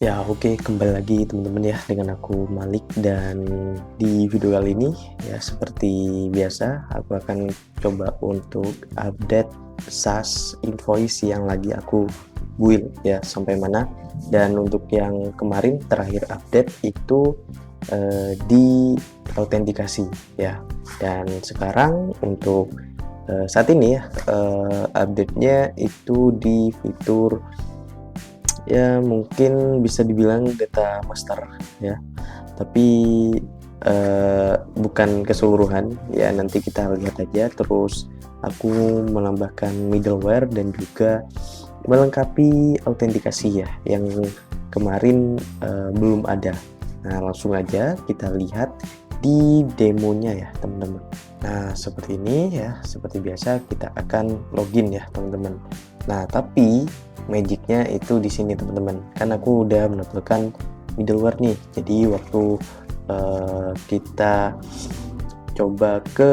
Ya, oke, kembali lagi teman-teman ya dengan aku Malik, dan di video kali ini ya seperti biasa aku akan coba untuk update SAS invoice yang lagi aku build ya sampai mana. Dan untuk yang kemarin terakhir update itu di autentikasi ya. Dan sekarang untuk saat ini ya update-nya itu di fitur ya mungkin bisa dibilang data master ya, tapi bukan keseluruhan ya, nanti kita lihat aja. Terus aku menambahkan middleware dan juga melengkapi autentikasi ya yang kemarin belum ada. Nah, langsung aja kita lihat di demonya ya teman-teman. Nah, seperti ini ya, seperti biasa kita akan login ya teman-teman. Nah, tapi magicnya itu di sini teman-teman, kan aku udah menambahkan middleware nih. Jadi waktu kita coba ke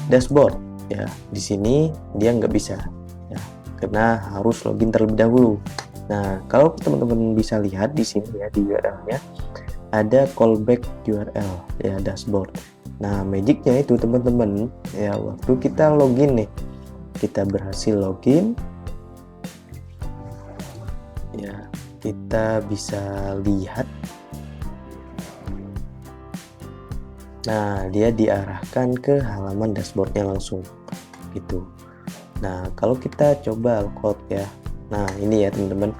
dashboard ya, di sini dia nggak bisa ya, karena harus login terlebih dahulu. Nah, kalau teman-teman bisa lihat di sini ya, di URL-nya ada callback URL ya dashboard. Nah, magicnya itu teman-teman ya, waktu kita login nih, kita berhasil login ya, kita bisa lihat. Nah, dia diarahkan ke halaman dashboardnya langsung gitu. Nah, kalau kita coba logout ya, nah ini ya teman-teman,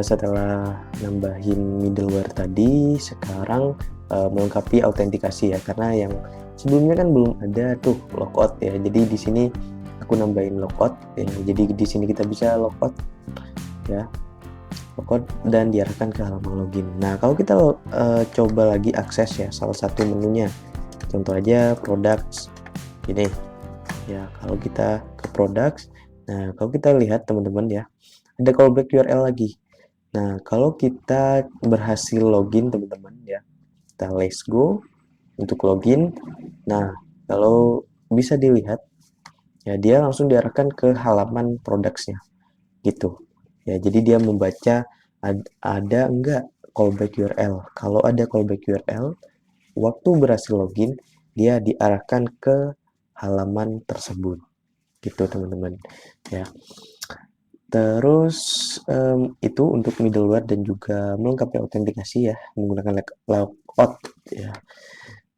setelah nambahin middleware tadi, sekarang melengkapi autentikasi ya, karena yang sebelumnya kan belum ada tuh logout ya. Jadi di sini aku nambahin logout ya, jadi di sini kita bisa logout ya, logout dan diarahkan ke halaman login. Nah, kalau kita coba lagi akses ya salah satu menunya, contoh aja products ini ya. Kalau kita ke products, nah kalau kita lihat teman-teman ya, ada callback URL lagi. Nah, kalau kita berhasil login teman-teman ya, kita let's go untuk login. Nah, kalau bisa dilihat ya, dia langsung diarahkan ke halaman products-nya gitu ya. Jadi dia membaca ada enggak callback URL. Kalau ada callback URL, waktu berhasil login dia diarahkan ke halaman tersebut gitu teman-teman ya. Terus itu untuk middleware dan juga melengkapi autentikasi ya menggunakan logout ya.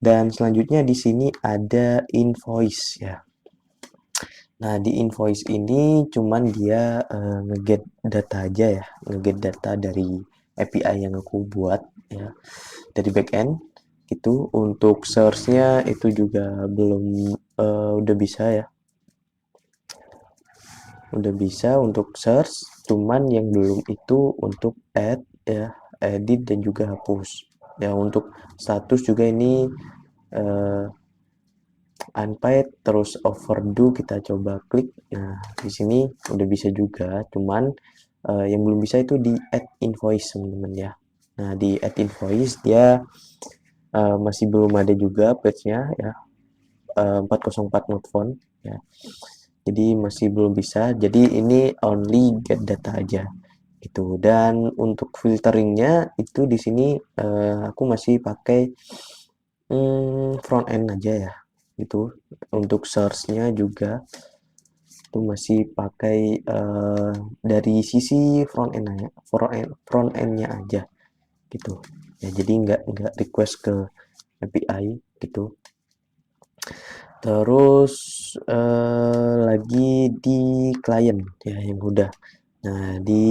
Dan selanjutnya di sini ada invoice ya. Nah, di invoice ini cuman dia ngeget data aja ya, ngeget data dari API yang aku buat ya, dari backend gitu. Untuk source-nya itu juga belum udah bisa ya, udah bisa untuk search, cuman yang belum itu untuk add ya, edit dan juga hapus ya. Untuk status juga ini unpaid terus overdue, kita coba klik. Nah, di sini udah bisa juga, cuman yang belum bisa itu di add invoice teman-teman ya. Nah, di add invoice dia masih belum ada juga page-nya ya, 404 not found ya. Jadi masih belum bisa. Jadi ini only get data aja gitu. Dan untuk filteringnya itu di sini aku masih pakai front end aja ya gitu. Untuk source-nya juga itu masih pakai dari sisi front end-nya aja gitu ya. Jadi nggak request ke API gitu. Terus lagi di klien ya yang udah. Nah, di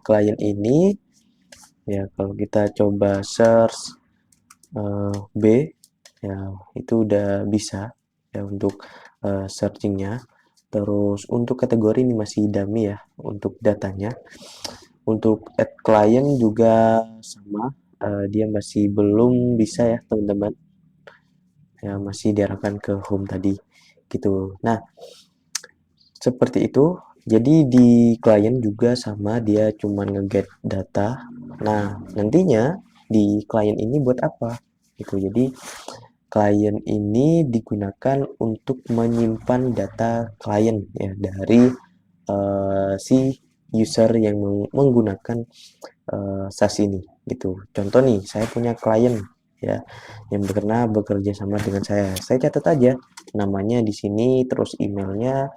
klien ini ya, kalau kita coba search B ya, itu udah bisa ya untuk searchingnya. Terus untuk kategori ini masih dummy ya untuk datanya. Untuk add client juga sama, dia masih belum bisa ya teman-teman ya, masih diarahkan ke home tadi gitu. Nah, seperti itu. Jadi di klien juga sama, dia cuma nge-get data. Nah, nantinya di klien ini buat apa gitu. Jadi klien ini digunakan untuk menyimpan data klien ya dari si user yang menggunakan SaaS ini gitu. Contoh nih, saya punya klien ya yang pernah bekerja sama dengan saya. Saya catat aja namanya di sini, terus emailnya,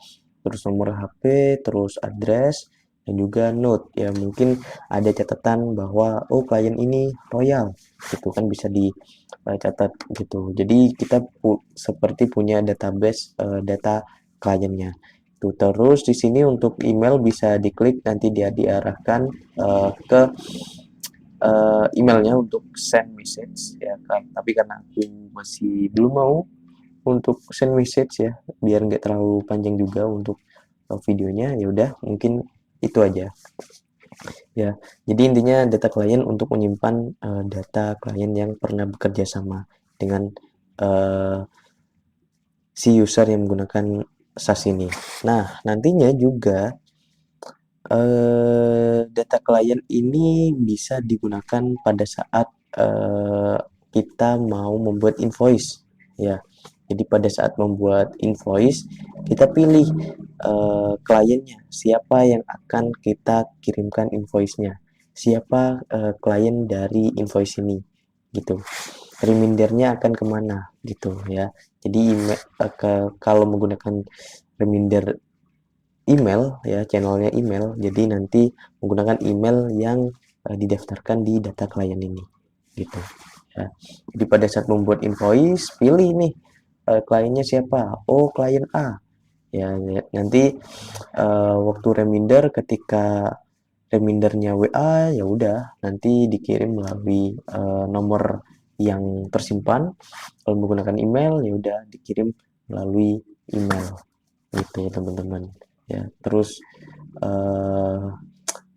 terus nomor HP, terus address, dan juga note ya. Mungkin ada catatan bahwa oh klien ini royal gitu kan, bisa dicatat gitu. Jadi kita seperti punya database data kliennya. Tuh, terus di sini untuk email bisa diklik, nanti dia diarahkan ke emailnya untuk send message ya kan. Tapi karena aku masih belum mau untuk send message ya, biar nggak terlalu panjang juga untuk videonya, ya udah mungkin itu aja ya. Jadi intinya data klien untuk menyimpan data klien yang pernah bekerja sama dengan uh, si user yang menggunakan SaaS ini. Nah, nantinya juga data klien ini bisa digunakan pada saat kita mau membuat invoice ya. Jadi pada saat membuat invoice, kita pilih kliennya, siapa yang akan kita kirimkan invoice-nya, siapa klien dari invoice ini, gitu. Remindernya akan kemana, gitu ya. Jadi kalau menggunakan reminder email ya, channelnya email, jadi nanti menggunakan email yang didaftarkan di data klien ini gitu ya. Jadi pada saat membuat invoice, pilih nih kliennya siapa, oh klien A ya. Nanti waktu reminder, ketika remindernya WA, ya udah nanti dikirim melalui nomor yang tersimpan. Kalau menggunakan email, ya udah dikirim melalui email gitu teman-teman ya. Terus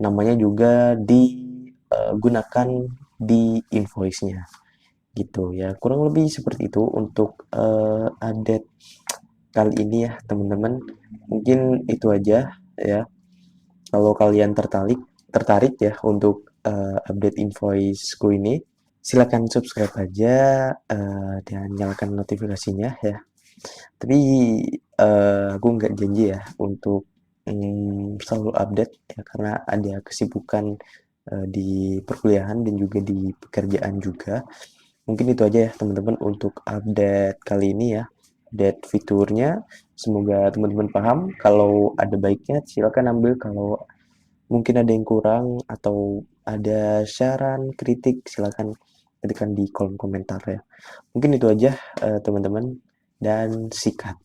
namanya juga digunakan di invoice-nya gitu ya. Kurang lebih seperti itu untuk update kali ini ya teman-teman. Mungkin itu aja ya. Kalau kalian tertarik ya untuk update invoice-ku ini, silakan subscribe aja dan nyalakan notifikasinya ya. Tapi aku nggak janji ya untuk selalu update ya, karena ada kesibukan di perkuliahan dan juga di pekerjaan juga. Mungkin itu aja ya teman-teman untuk update kali ini ya, update fiturnya. Semoga teman-teman paham. Kalau ada baiknya silakan ambil, kalau mungkin ada yang kurang atau ada saran, kritik, silakan ketikkan di kolom komentar ya. Mungkin itu aja teman-teman, dan sikat.